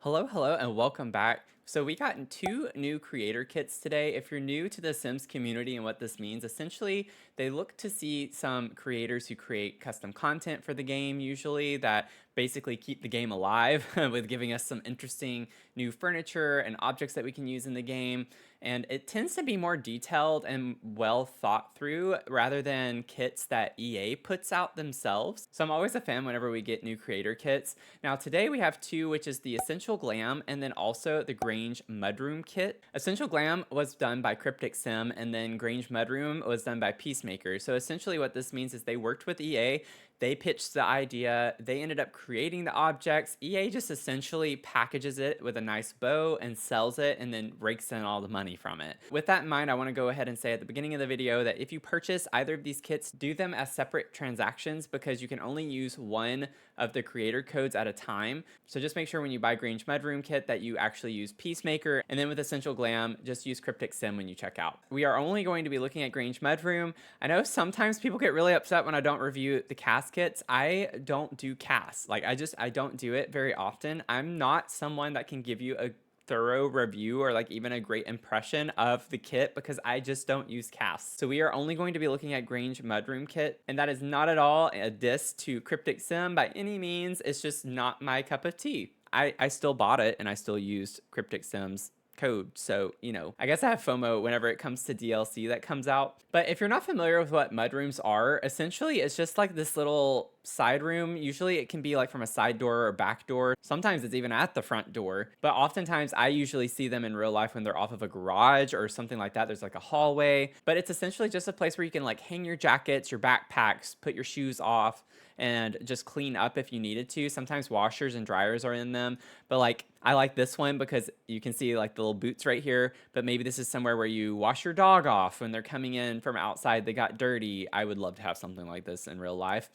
Hello, and welcome back. So we got two new creator kits today. If you're new to the Sims community and what this means, essentially they look to see some creators who create custom content for the game, usually that basically keep the game alive with giving us some interesting new furniture and objects that we can use in the game. And it tends to be more detailed and well thought through rather than kits that EA puts out themselves. So I'm always a fan whenever we get new creator kits. Now today we have two, which is the Essential Glam and then also the Grange Mudroom Kit. Essential Glam was done by Cryptic Sim, and then Grange Mudroom was done by Peacemaker. So essentially what this means is they worked with EA. They pitched the idea, they ended up creating the objects. EA just essentially packages it with a nice bow and sells it and then rakes in all the money from it. With that in mind, I want to go ahead and say at the beginning of the video that if you purchase either of these kits, do them as separate transactions because you can only use one of the creator codes at a time. So just make sure when you buy Grange Mudroom Kit that you actually use Peacemaker, and then with Essential Glam, just use Cryptic Sim when you check out. We are only going to be looking at Grange Mudroom. I know sometimes people get really upset when I don't review the cast kits. I don't do casts. I don't do it very often. I'm not someone that can give you a thorough review or like even a great impression of the kit because I just don't use casts. So we are only going to be looking at Grange Mudroom Kit, and that is not at all a diss to Cryptic Sim by any means. It's just not my cup of tea. I still bought it and I still used Cryptic Sim's code. So, I guess I have FOMO whenever it comes to DLC that comes out. But if you're not familiar with what mudrooms are, essentially it's just like this little side room. Usually it can be like from a side door or back door. Sometimes it's even at the front door. But oftentimes I usually see them in real life when they're off of a garage or something like that. There's like a hallway. But it's essentially just a place where you can like hang your jackets, your backpacks, put your shoes off, and just clean up if you needed to. Sometimes washers and dryers are in them, but like I like this one because you can see like the little boots right here, but maybe this is somewhere where you wash your dog off when they're coming in from outside, they got dirty. I would love to have something like this in real life.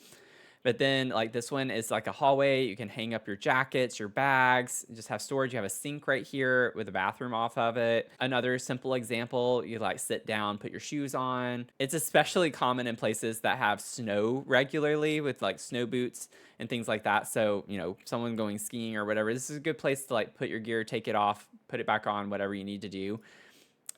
But then like this one is like a hallway. You can hang up your jackets, your bags, just have storage. You have a sink right here with a bathroom off of it. Another simple example, you like sit down, put your shoes on. It's especially common in places that have snow regularly with like snow boots and things like that. So, someone going skiing or whatever, this is a good place to like put your gear, take it off, put it back on, whatever you need to do.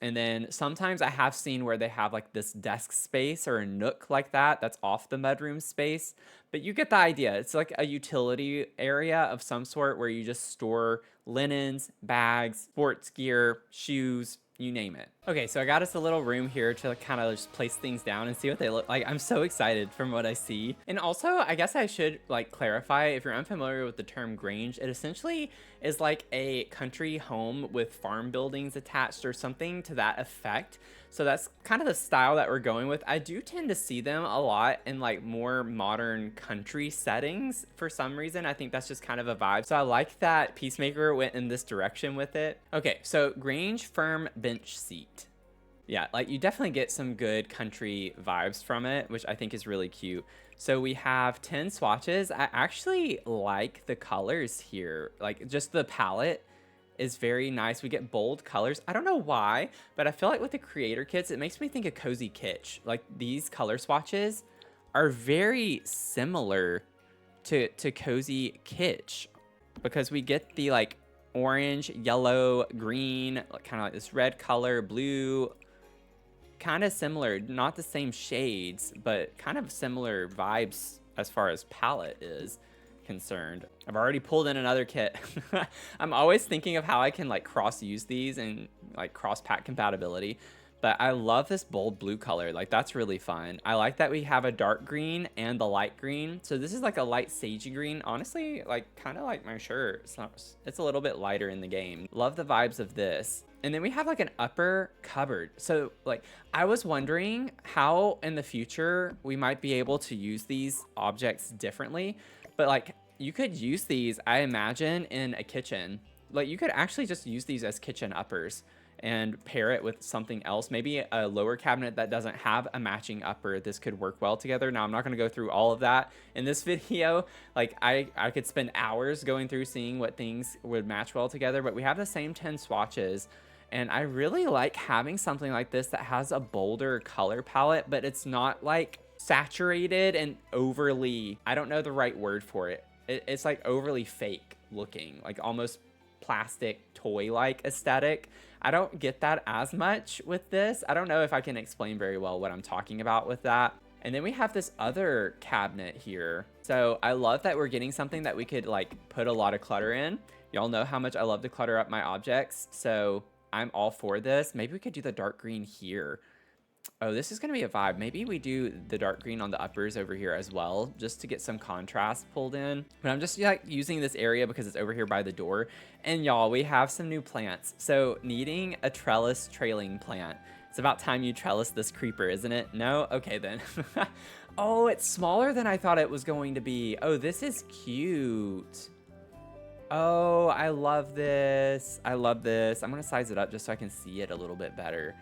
And then sometimes I have seen where they have like this desk space or a nook like that that's off the mudroom space. But you get the idea. It's like a utility area of some sort where you just store linens, bags, sports gear, shoes, you name it. Okay, so I got us a little room here to kind of just place things down and see what they look like. I'm so excited from what I see. And also, I guess I should like clarify, if you're unfamiliar with the term Grange, it essentially is like a country home with farm buildings attached or something to that effect. So that's kind of the style that we're going with. I do tend to see them a lot in like more modern country settings for some reason. I think that's just kind of a vibe. So I like that Peacemaker went in this direction with it. Okay, so Grange Firm Bench Seat. Yeah, like you definitely get some good country vibes from it, which I think is really cute. So we have 10 swatches. I actually like the colors here. Like just the palette is very nice. We get bold colors. I don't know why, but I feel like with the creator kits, it makes me think of Cozy Kitsch. Like these color swatches are very similar to Cozy Kitsch because we get the like orange, yellow, green, kind of like this red color, blue, kind of similar, not the same shades, but kind of similar vibes as far as palette is concerned. I've already pulled in another kit. I'm always thinking of how I can like cross use these and like cross pack compatibility, but I love this bold blue color. Like that's really fun. I like that we have a dark green and the light green. So this is like a light sagey green. Honestly, like kind of like my shirt. It's a little bit lighter in the game. Love the vibes of this. And then we have like an upper cupboard. So like I was wondering how in the future we might be able to use these objects differently. But like you could use these, I imagine, in a kitchen. Like you could actually just use these as kitchen uppers and pair it with something else. Maybe a lower cabinet that doesn't have a matching upper. This could work well together. Now I'm not gonna go through all of that in this video. Like I could spend hours going through seeing what things would match well together, but we have the same 10 swatches. And I really like having something like this that has a bolder color palette, but it's not like saturated and overly, I don't know the right word for it. It's like overly fake looking, like almost plastic toy-like aesthetic. I don't get that as much with this. I don't know if I can explain very well what I'm talking about with that. And then we have this other cabinet here. So I love that we're getting something that we could like put a lot of clutter in. Y'all know how much I love to clutter up my objects. So I'm all for this. Maybe we could do the dark green here. Oh, this is going to be a vibe. Maybe we do the dark green on the uppers over here as well, just to get some contrast pulled in. But I'm just like using this area because it's over here by the door. And y'all, we have some new plants. So needing a trellis trailing plant. It's about time you trellis this creeper, isn't it? No? Okay, then. Oh, it's smaller than I thought it was going to be. Oh, this is cute. Oh, I love this. I love this. I'm going to size it up just so I can see it a little bit better.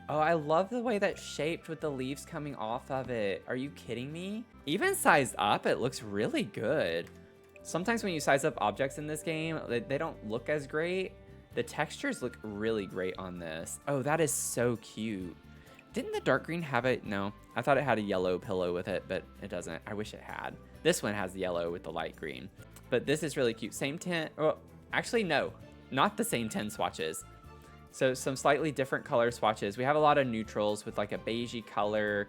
Oh, I love the way that's shaped with the leaves coming off of it. Are you kidding me? Even sized up, it looks really good. Sometimes when you size up objects in this game, they don't look as great. The textures look really great on this. Oh, that is so cute. Didn't the dark green have it? No, I thought it had a yellow pillow with it, but it doesn't. I wish it had. This one has the yellow with the light green. But this is really cute. Same tint. Well, actually, no, not the same 10 swatches. So some slightly different color swatches. We have a lot of neutrals with like a beigey color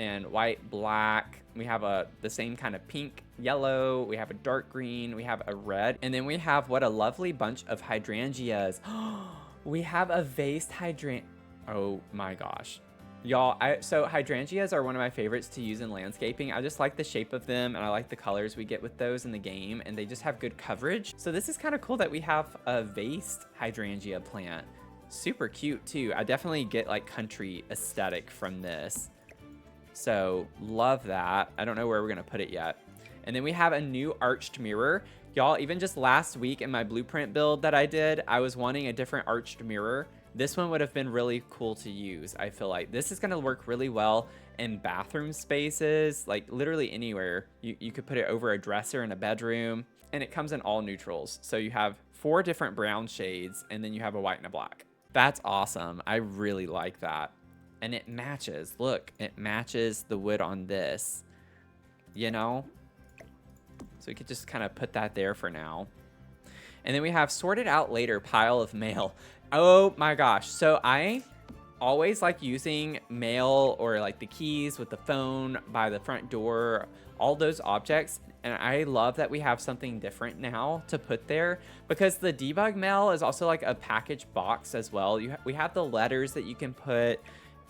and white, black. We have the same kind of pink, yellow. We have a dark green. We have a red. And then we have what a lovely bunch of hydrangeas. We have a vased hydrangea. Oh my gosh. Y'all, so hydrangeas are one of my favorites to use in landscaping. I just like the shape of them and I like the colors we get with those in the game and they just have good coverage. So this is kind of cool that we have a vased hydrangea plant. Super cute too. I definitely get like country aesthetic from this. So love that. I don't know where we're gonna put it yet. And then we have a new arched mirror. Y'all, even just last week in my blueprint build that I did, I was wanting a different arched mirror. This one would have been really cool to use. I feel like this is gonna work really well in bathroom spaces, like literally anywhere. You could put it over a dresser in a bedroom and it comes in all neutrals. So you have 4 different brown shades and then you have a white and a black. That's awesome. I really like that. And it matches, look, it matches the wood on this, you know? So we could just kind of put that there for now. And then we have sorted out later pile of mail. Oh my gosh. So I always like using mail or like the keys with the phone by the front door, all those objects. And I love that we have something different now to put there because the debug mail is also like a package box as well. We have the letters that you can put,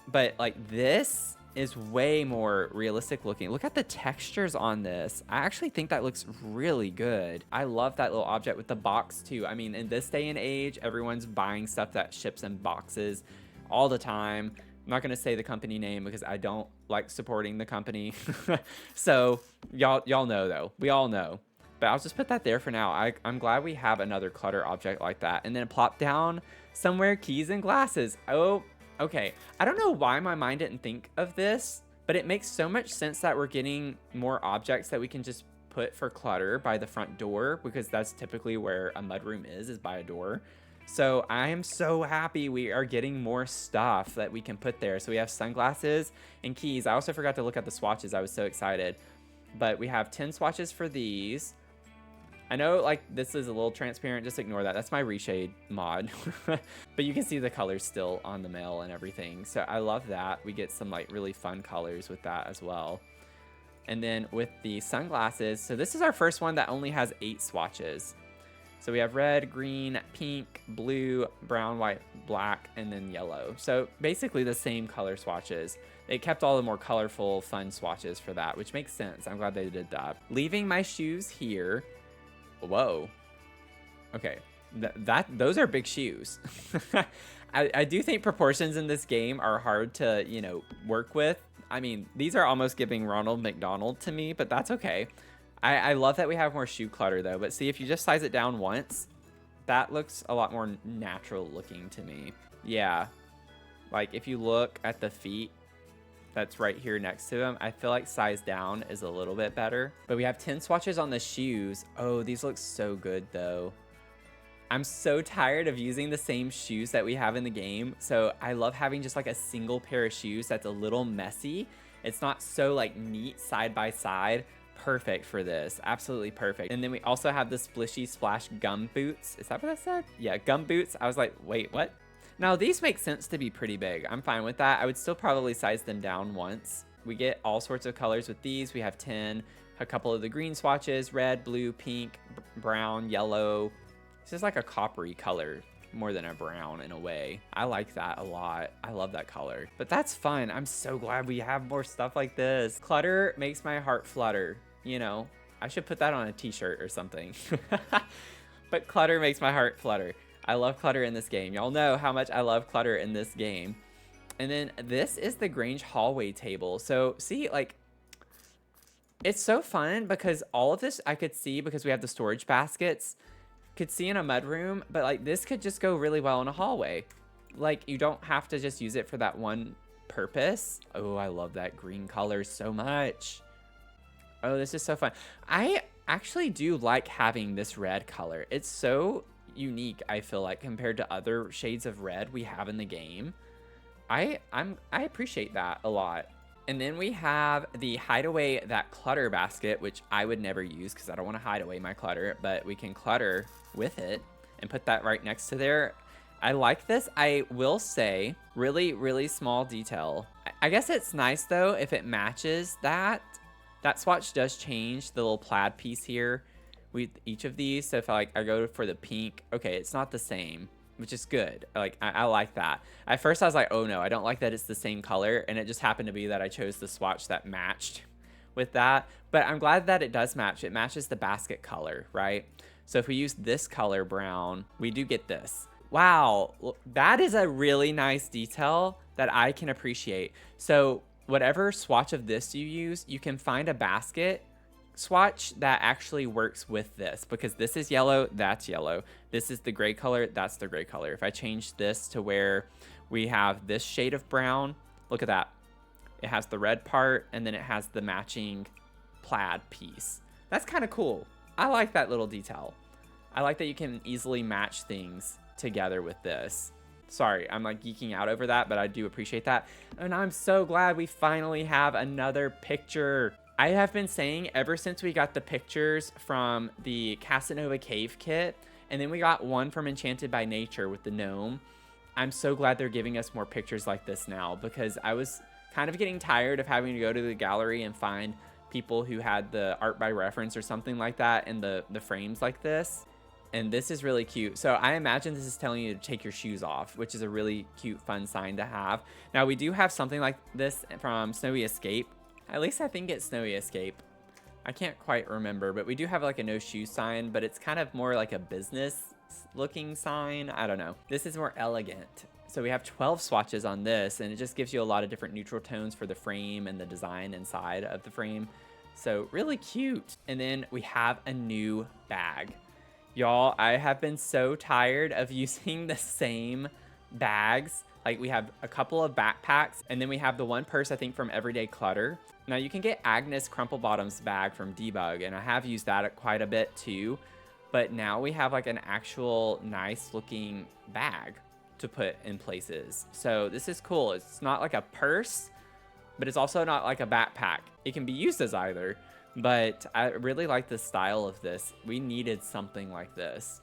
but like this is way more realistic looking. Look at the textures on this. I actually think that looks really good. I love that little object with the box too. I mean, in this day and age, everyone's buying stuff that ships in boxes all the time. I'm not gonna say the company name because I don't like supporting the company. So y'all know though, we all know. But I'll just put that there for now. I'm glad we have another clutter object like that. And then plop down somewhere keys and glasses. Oh, okay. I don't know why my mind didn't think of this, but it makes so much sense that we're getting more objects that we can just put for clutter by the front door because that's typically where a mudroom is by a door. So I am so happy we are getting more stuff that we can put there. So we have sunglasses and keys. I also forgot to look at the swatches. I was so excited. But we have 10 swatches for these. I know like this is a little transparent. Just ignore that. That's my reshade mod. But you can see the colors still on the mail and everything. So I love that. We get some like really fun colors with that as well. And then with the sunglasses. So this is our first one that only has 8 swatches. So we have red, green, pink, blue, brown, white, black, and then yellow. So basically the same color swatches. They kept all the more colorful, fun swatches for that, which makes sense. I'm glad they did that. Leaving my shoes here. Whoa. Okay. Those are big shoes. I do think proportions in this game are hard to, you know, work with. I mean, these are almost giving Ronald McDonald to me, but that's okay. I love that we have more shoe clutter though, but see if you just size it down once, that looks a lot more natural looking to me. Yeah, like if you look at the feet that's right here next to them, I feel like size down is a little bit better. But we have 10 swatches on the shoes. Oh, these look so good though. I'm so tired of using the same shoes that we have in the game. So I love having just like a single pair of shoes that's a little messy. It's not so like neat side by side. perfect for this. Absolutely perfect. And then we also have the Splishy Splash gum boots. Is that what I said? Yeah, gum boots. I was like, wait, what? Now, these make sense to be pretty big. I'm fine with that. I would still probably size them down once. We get all sorts of colors with these. We have 10, a couple of the green swatches, red, blue, pink, brown, yellow. This is like a coppery color more than a brown in a way. I like that a lot. I love that color. But that's fun. I'm so glad we have more stuff like this. Clutter makes my heart flutter. You know, I should put that on a t-shirt or something. But clutter makes my heart flutter. I love clutter in this game. Y'all know how much I love clutter in this game. And then this is the Grange hallway table. So see, like, it's so fun because all of this I could see because we have the storage baskets. Could see in a mudroom, but like this could just go really well in a hallway. Like you don't have to just use it for that one purpose. Oh, I love that green color so much. Oh, this is so fun. I actually do like having this red color. It's so unique, I feel like, compared to other shades of red we have in the game. I appreciate that a lot. And then we have the hideaway that clutter basket, which I would never use because I don't want to hide away my clutter, but we can clutter with it and put that right next to there. I like this. I will say really, really small detail. I guess it's nice though if it matches that. That swatch does change the little plaid piece here with each of these. So if I go for the pink, okay, it's not the same, which is good. Like I like that. At first I was like, oh no, I don't like that it's the same color, and it just happened to be that I chose the swatch that matched with that. But I'm glad that it does match. It matches the basket color, right? So if we use this color brown, we do get this. Wow, that is a really nice detail that I can appreciate. So whatever swatch of this you use, you can find a basket swatch that actually works with this, because this is yellow, that's yellow. This is the gray color, that's the gray color. If I change this to where we have this shade of brown, look at that. It has the red part and then it has the matching plaid piece. That's kind of cool. I like that little detail. I like that you can easily match things together with this. Sorry, I'm like geeking out over that, but I do appreciate that. And I'm so glad we finally have another picture. I have been saying ever since we got the pictures from the Casanova Cave kit, and then we got one from Enchanted by Nature with the gnome. I'm so glad they're giving us more pictures like this now, because I was kind of getting tired of having to go to the gallery and find people who had the art by reference or something like that in the frames like this. And this is really cute. So I imagine this is telling you to take your shoes off, which is a really cute, fun sign to have. Now we do have something like this from Snowy Escape. At least I think it's Snowy Escape. I can't quite remember, but we do have like a no shoe sign, but it's kind of more like a business looking sign. I don't know. This is more elegant. So we have 12 swatches on this, and it just gives you a lot of different neutral tones for the frame and the design inside of the frame. So really cute. And then we have a new bag. Y'all, I have been so tired of using the same bags. Like we have a couple of backpacks, and then we have the one purse, I think, from Everyday Clutter. Now you can get Agnes Crumplebottom's bag from Debug, and I have used that quite a bit too. But now we have like an actual nice looking bag to put in places. So this is cool. It's not like a purse, but it's also not like a backpack. It can be used as either. But I really like the style of this. We needed something like this.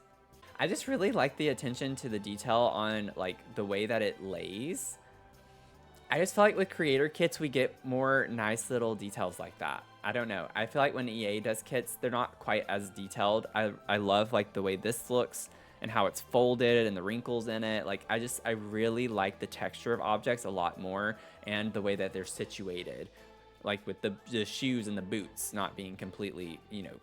I just really like the attention to the detail on like the way that it lays. I just feel like with creator kits, we get more nice little details like that. I don't know. I feel like when EA does kits, they're not quite as detailed. I love like the way this looks and how it's folded and the wrinkles in it. Like I really like the texture of objects a lot more, and the way that they're situated. Like with the shoes and the boots not being completely, you know,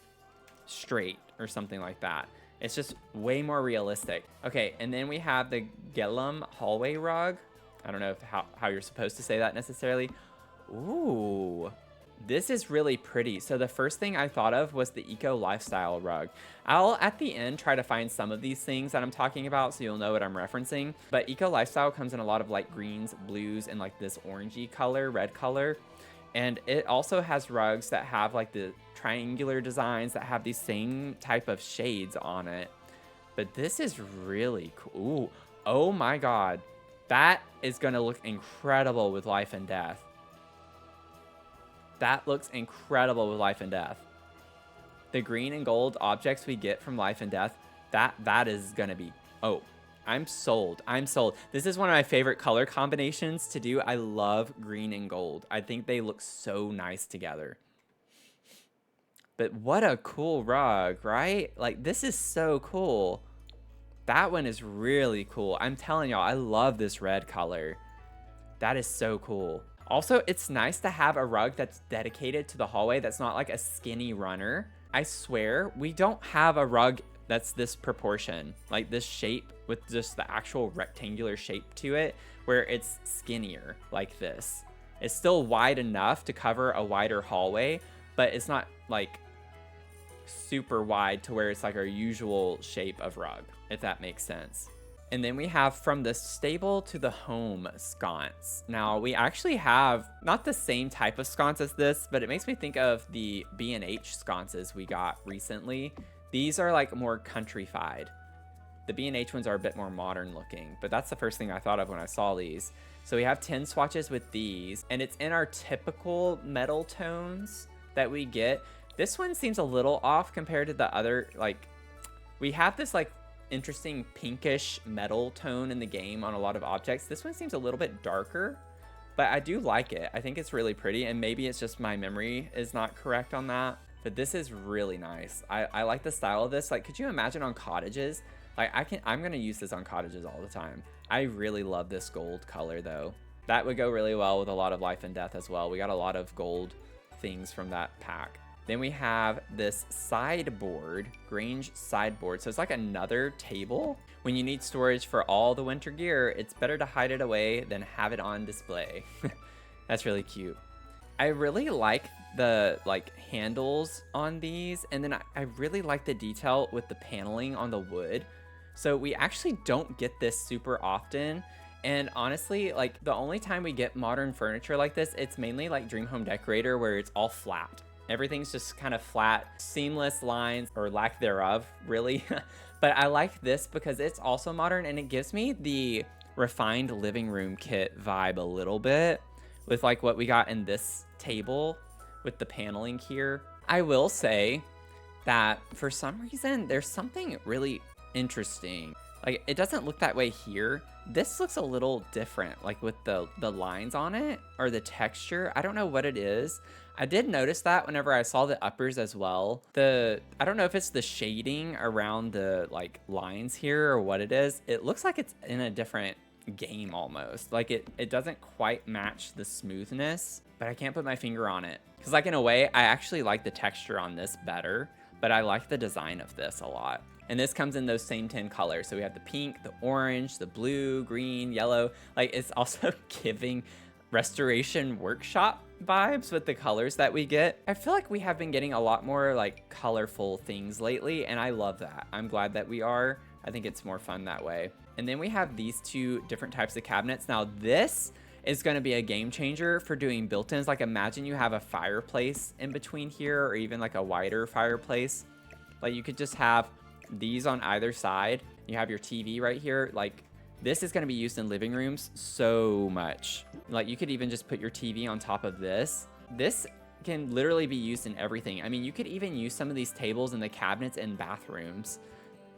straight or something like that. It's just way more realistic. Okay, and then we have the Gellum hallway rug. I don't know how you're supposed to say that necessarily. Ooh, this is really pretty. So the first thing I thought of was the Eco Lifestyle rug. I'll, at the end, try to find some of these things that I'm talking about so you'll know what I'm referencing. But Eco Lifestyle comes in a lot of light greens, blues, and like this orangey color, red color. And it also has rugs that have like the triangular designs that have these same type of shades on it. But this is really cool. Ooh, oh my God. That is going to look incredible with Life and Death. That looks incredible with life and death. The green and gold objects we get from life and death, that is gonna be, oh, I'm sold. I'm sold. This is one of my favorite color combinations to do. I love green and gold. I think they look so nice together. But what a cool rug, right? Like, this is so cool. That one is really cool. I'm telling y'all, I love this red color. That is so cool. Also, it's nice to have a rug that's dedicated to the hallway that's not like a skinny runner. I swear, we don't have a rug that's this proportion, like this shape with just the actual rectangular shape to it, where it's skinnier like this. It's still wide enough to cover a wider hallway, but it's not like super wide to where it's like our usual shape of rug, if that makes sense. And then we have from the stable to the home sconce. Now we actually have not the same type of sconce as this, but it makes me think of the B&H sconces we got recently. These are like more countrified. The B&H ones are a bit more modern looking, but that's the first thing I thought of when I saw these. So we have 10 swatches with these, and it's in our typical metal tones that we get. This one seems a little off compared to the other, like, we have this like interesting pinkish metal tone in the game on a lot of objects. This one seems a little bit darker, but I do like it. I think it's really pretty, and maybe it's just my memory is not correct on that, but this is really nice. I like the style of this. Like, could you imagine on cottages? Like, I'm gonna use this on cottages all the time. I really love this gold color though. That would go really well with a lot of life and death as well. We got a lot of gold things from that pack. Then we have this sideboard, Grange sideboard. So it's like another table. When you need storage for all the winter gear, it's better to hide it away than have it on display. That's really cute. I really like the like handles on these, and then I really like the detail with the paneling on the wood. So we actually don't get this super often. And honestly, like the only time we get modern furniture like this, it's mainly like Dream Home Decorator where it's all flat. Everything's just kind of flat, seamless lines, or lack thereof, really. But I like this because it's also modern, and it gives me the refined living room kit vibe a little bit with like what we got in this table with the paneling here. I will say that for some reason, there's something really interesting. Like, it doesn't look that way here. This looks a little different, like with the lines on it or the texture. I don't know what it is. I did notice that whenever I saw the uppers as well. I don't know if it's the shading around the like lines here or what it is. It looks like it's in a different game almost. Like it doesn't quite match the smoothness, but I can't put my finger on it. Because like in a way, I actually like the texture on this better, but I like the design of this a lot. And this comes in those same 10 colors. So we have the pink, the orange, the blue, green, yellow. Like, it's also giving Restoration Workshop vibes with the colors that we get. I feel like we have been getting a lot more like colorful things lately, and I love that. I'm glad that we are. I think it's more fun that way. And then we have these two different types of cabinets. Now this is going to be a game changer for doing built-ins. Like, imagine you have a fireplace in between here, or even like a wider fireplace. Like, you could just have these on either side. You have your TV right here. Like, this is going to be used in living rooms so much. Like, you could even just put your TV on top of this. This can literally be used in everything. I mean, you could even use some of these tables and the cabinets in bathrooms.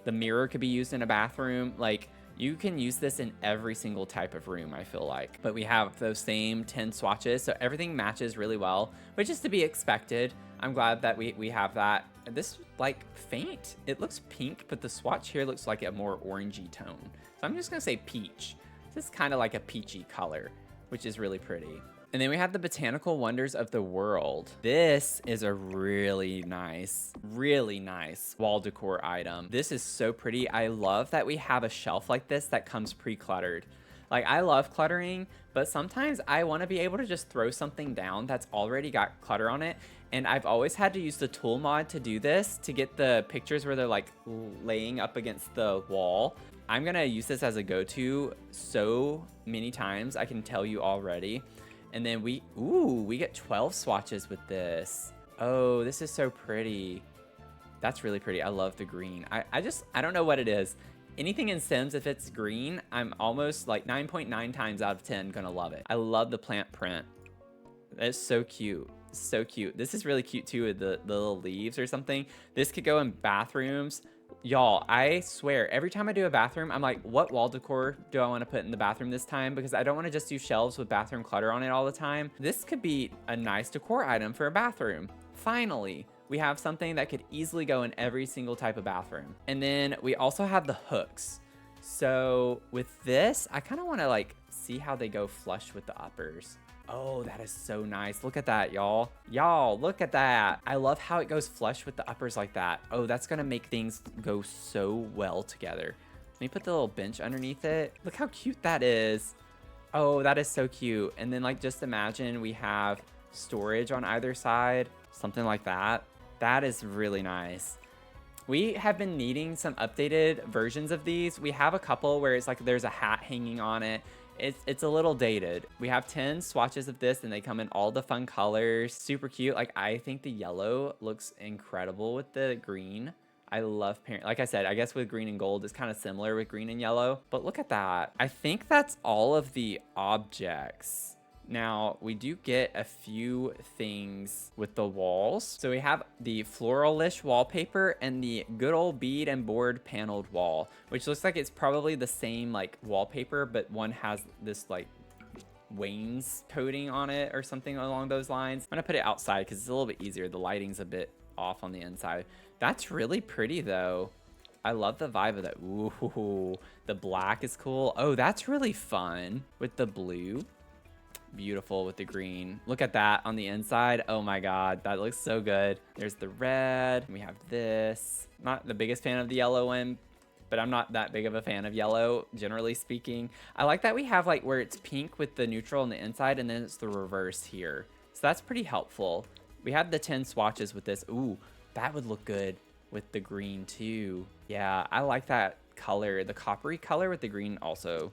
The mirror could be used in a bathroom. Like, you can use this in every single type of room, I feel like. But we have those same 10 swatches, so everything matches really well, which is to be expected. I'm glad that we have that. This, like, faint. It looks pink, but the swatch here looks like a more orangey tone. So I'm just gonna say peach. This is kind of like a peachy color, which is really pretty. And then we have the Botanical Wonders of the World. This is a really nice wall decor item. This is so pretty. I love that we have a shelf like this that comes pre-cluttered. Like, I love cluttering, but sometimes I want to be able to just throw something down that's already got clutter on it. And I've always had to use the tool mod to do this, to get the pictures where they're like laying up against the wall. I'm gonna use this as a go-to so many times, I can tell you already. And then we get 12 swatches with this. Oh, this is so pretty. That's really pretty. I love the green. I don't know what it is. Anything in Sims, if it's green, I'm almost like 9.9 times out of 10 gonna love it. I love the plant print. That's so cute. So cute. This is really cute too with the little leaves or something. This could go in bathrooms. Y'all, I swear, every time I do a bathroom, I'm like, what wall decor do I want to put in the bathroom this time? Because I don't want to just do shelves with bathroom clutter on it all the time. This could be a nice decor item for a bathroom. Finally, we have something that could easily go in every single type of bathroom. And then we also have the hooks. So with this, I kind of want to like see how they go flush with the uppers. Oh, that is so nice. Look at that, y'all. Y'all, look at that. I love how it goes flush with the uppers like that. Oh, that's gonna make things go so well together. Let me put the little bench underneath it. Look how cute that is. Oh, that is so cute. And then like, just imagine we have storage on either side, something like that. That is really nice. We have been needing some updated versions of these. We have a couple where it's like there's a hat hanging on it. It's a little dated. We have 10 swatches of this and they come in all the fun colors. Super cute. Like, I think the yellow looks incredible with the green. I love pairing. Like I said, I guess with green and gold is kind of similar with green and yellow. But look at that. I think that's all of the objects. Now, we do get a few things with the walls. So we have the floralish wallpaper and the good old bead and board paneled wall, which looks like it's probably the same like wallpaper, but one has this like Wayne's coating on it or something along those lines. I'm gonna put it outside because it's a little bit easier. The lighting's a bit off on the inside. That's really pretty though. I love the vibe of that. Ooh, the black is cool. Oh, that's really fun with the blue. Beautiful with the green. Look at that on the inside. Oh my god, that looks so good. There's the red. We have this. Not the biggest fan of the yellow one, but I'm not that big of a fan of yellow, generally speaking. I like that we have like where it's pink with the neutral on the inside and then it's the reverse here. So that's pretty helpful. We had the 10 swatches with this. Ooh, that would look good with the green too. Yeah, I like that color. The coppery color with the green also.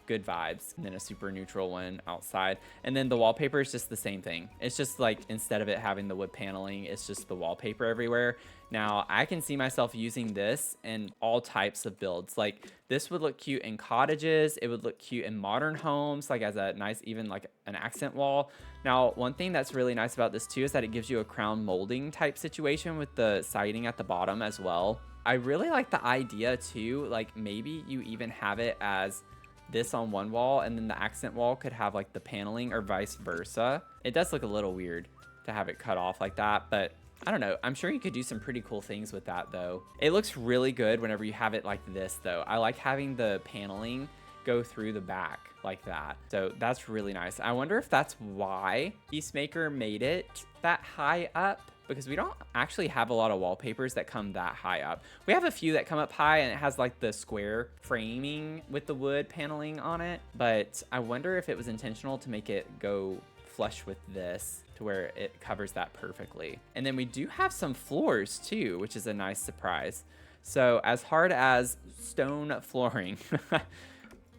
Good vibes. And then a super neutral one outside. And then the wallpaper is just the same thing. It's just like, instead of it having the wood paneling, it's just the wallpaper everywhere. Now, I can see myself using this in all types of builds. Like, this would look cute in cottages. It would look cute in modern homes, like as a nice, even like an accent wall. Now, one thing that's really nice about this too is that it gives you a crown molding type situation with the siding at the bottom as well. I really like the idea too, like maybe you even have it as this on one wall and then the accent wall could have like the paneling or vice versa. It does look a little weird to have it cut off like that, but I don't know. I'm sure you could do some pretty cool things with that though. It looks really good whenever you have it like this though. I like having the paneling go through the back like that. So that's really nice. I wonder if that's why Peacemaker made it that high up, because we don't actually have a lot of wallpapers that come that high up. We have a few that come up high and it has like the square framing with the wood paneling on it, but I wonder if it was intentional to make it go flush with this to where it covers that perfectly. And then we do have some floors too, which is a nice surprise. So as hard as stone flooring.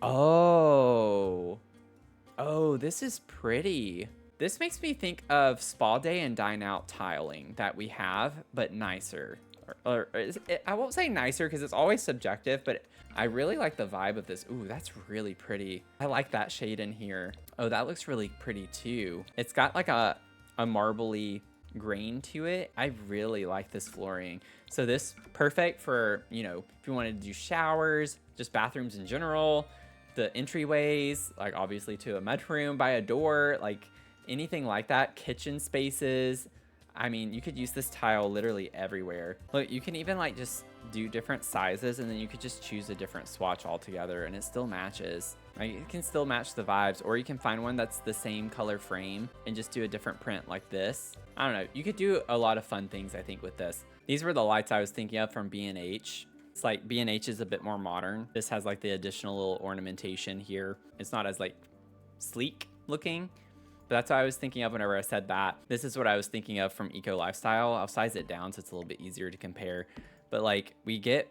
Oh, this is pretty. This makes me think of spa day and dine out tiling that we have, but nicer. I won't say nicer because it's always subjective, but I really like the vibe of this. Ooh, that's really pretty. I like that shade in here. Oh, that looks really pretty too. It's got like a marbly grain to it. I really like this flooring. So this perfect for, you know, if you wanted to do showers, just bathrooms in general, the entryways, like obviously to a mudroom by a door, like anything like that, kitchen spaces. I mean, you could use this tile literally everywhere. Look, you can even like just do different sizes and then you could just choose a different swatch altogether and it still matches. Like, it can still match the vibes, or you can find one that's the same color frame and just do a different print like this. I don't know. You could do a lot of fun things, I think, with this. These were the lights I was thinking of from B&H. It's like B&H is a bit more modern. This has like the additional little ornamentation here. It's not as like sleek looking. But that's what I was thinking of whenever I said that. This is what I was thinking of from Eco Lifestyle. I'll size it down so it's a little bit easier to compare. But like, we get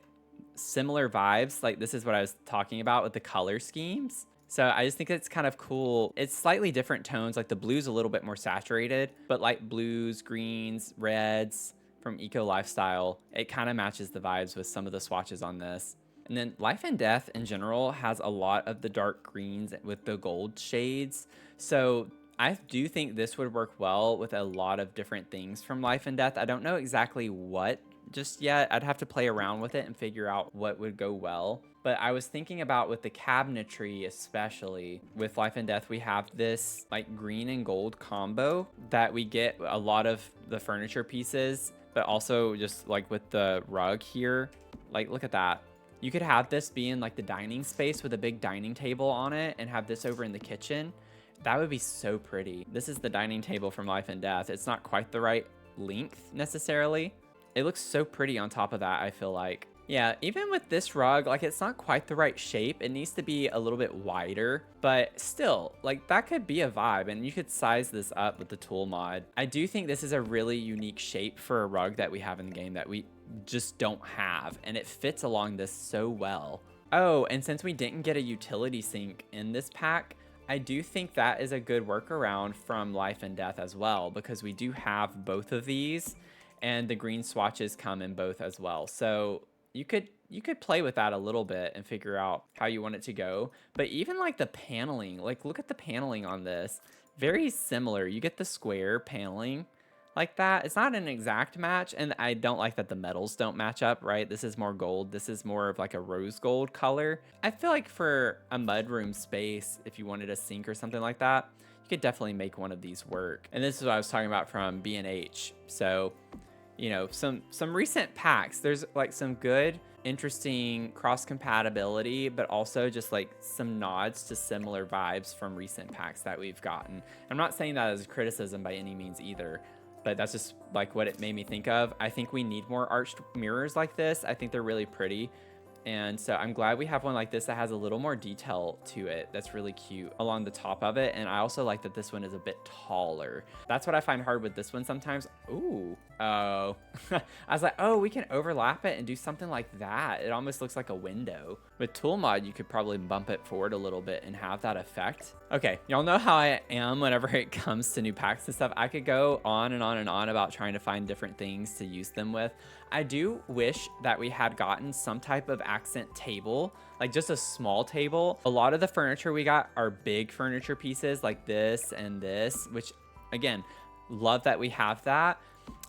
similar vibes. Like, this is what I was talking about with the color schemes. So I just think it's kind of cool. It's slightly different tones. Like the blue's a little bit more saturated, but like blues, greens, reds from Eco Lifestyle, it kind of matches the vibes with some of the swatches on this. And then Life and Death in general has a lot of the dark greens with the gold shades. So I do think this would work well with a lot of different things from Life and Death. I don't know exactly what just yet. I'd have to play around with it and figure out what would go well. But I was thinking about with the cabinetry, especially with Life and Death, we have this like green and gold combo that we get a lot of the furniture pieces, but also just like with the rug here. Like, look at that. You could have this be in like the dining space with a big dining table on it and have this over in the kitchen. That would be so pretty. This is the dining table from Life and Death. It's not quite the right length necessarily. It looks so pretty on top of that, I feel like. Yeah, even with this rug, like it's not quite the right shape. It needs to be a little bit wider, but still, like that could be a vibe, and you could size this up with the tool mod. I do think this is a really unique shape for a rug that we have in the game that we just don't have, and it fits along this so well. Oh, and since we didn't get a utility sink in this pack, I do think that is a good workaround from Life and Death as well, because we do have both of these, and the green swatches come in both as well. So you could play with that a little bit and figure out how you want it to go. But even like the paneling, like look at the paneling on this. Very similar. You get the square paneling like that. It's not an exact match, and I don't like that the metals don't match up, right? This is more gold. This is more of like a rose gold color. I feel like for a mudroom space, if you wanted a sink or something like that, you could definitely make one of these work. And this is what I was talking about from B&H. So, you know, some recent packs, there's like some good, interesting cross compatibility, but also just like some nods to similar vibes from recent packs that we've gotten. I'm not saying that as a criticism by any means either, but that's just like what it made me think of. I think we need more arched mirrors like this. I think they're really pretty. And so I'm glad we have one like this that has a little more detail to it. That's really cute along the top of it. And I also like that this one is a bit taller. That's what I find hard with this one sometimes. Ooh, oh, I was like, oh, we can overlap it and do something like that. It almost looks like a window. With tool mod, you could probably bump it forward a little bit and have that effect. Okay, y'all know how I am whenever it comes to new packs and stuff. I could go on and on and on about trying to find different things to use them with. I do wish that we had gotten some type of accent table, like just a small table. A lot of the furniture we got are big furniture pieces like this and this, which again, love that we have that.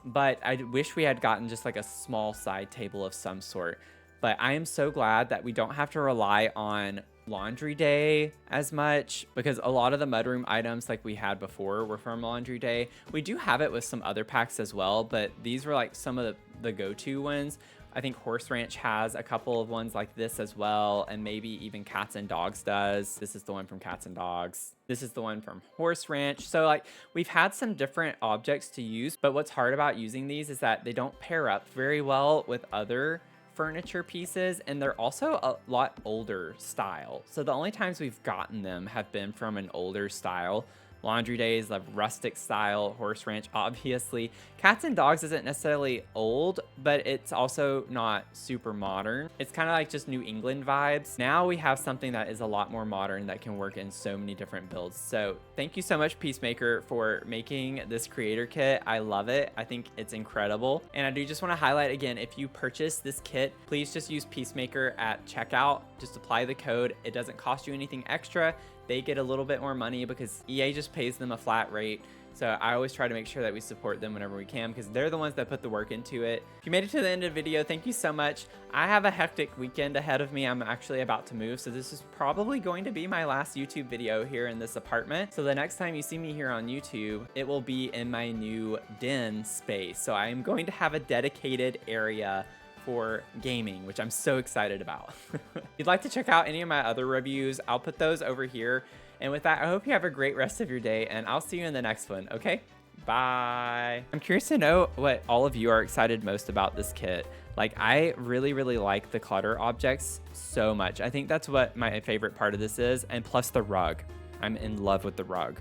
But I wish we had gotten just like a small side table of some sort. But I am so glad that we don't have to rely on laundry day as much, because a lot of the mudroom items like we had before were from laundry day. We do have it with some other packs as well, but these were like some of the go-to ones. I think Horse Ranch has a couple of ones like this as well, and maybe even Cats and Dogs does. This is the one from Cats and Dogs. This is the one from Horse Ranch. So like we've had some different objects to use, but what's hard about using these is that they don't pair up very well with other furniture pieces, and they're also a lot older style. So the only times we've gotten them have been from an older style. Laundry Days, like rustic style, Horse Ranch, obviously. Cats and Dogs isn't necessarily old, but it's also not super modern. It's kind of like just New England vibes. Now we have something that is a lot more modern that can work in so many different builds. So thank you so much, Peacemaker, for making this creator kit. I love it. I think it's incredible. And I do just want to highlight again, if you purchase this kit, please just use Peacemaker at checkout. Just apply the code. It doesn't cost you anything extra. They get a little bit more money because EA just pays them a flat rate. So I always try to make sure that we support them whenever we can, because they're the ones that put the work into it. If you made it to the end of the video, thank you so much. I have a hectic weekend ahead of me. I'm actually about to move, so this is probably going to be my last YouTube video here in this apartment. So the next time you see me here on YouTube, it will be in my new den space. So I am going to have a dedicated area for gaming, which I'm so excited about. If you'd like to check out any of my other reviews, I'll put those over here. And with that, I hope you have a great rest of your day, and I'll see you in the next one, okay? Bye. I'm curious to know what all of you are excited most about this kit. Like, I really, really like the clutter objects so much. I think that's what my favorite part of this is, and plus the rug. I'm in love with the rug.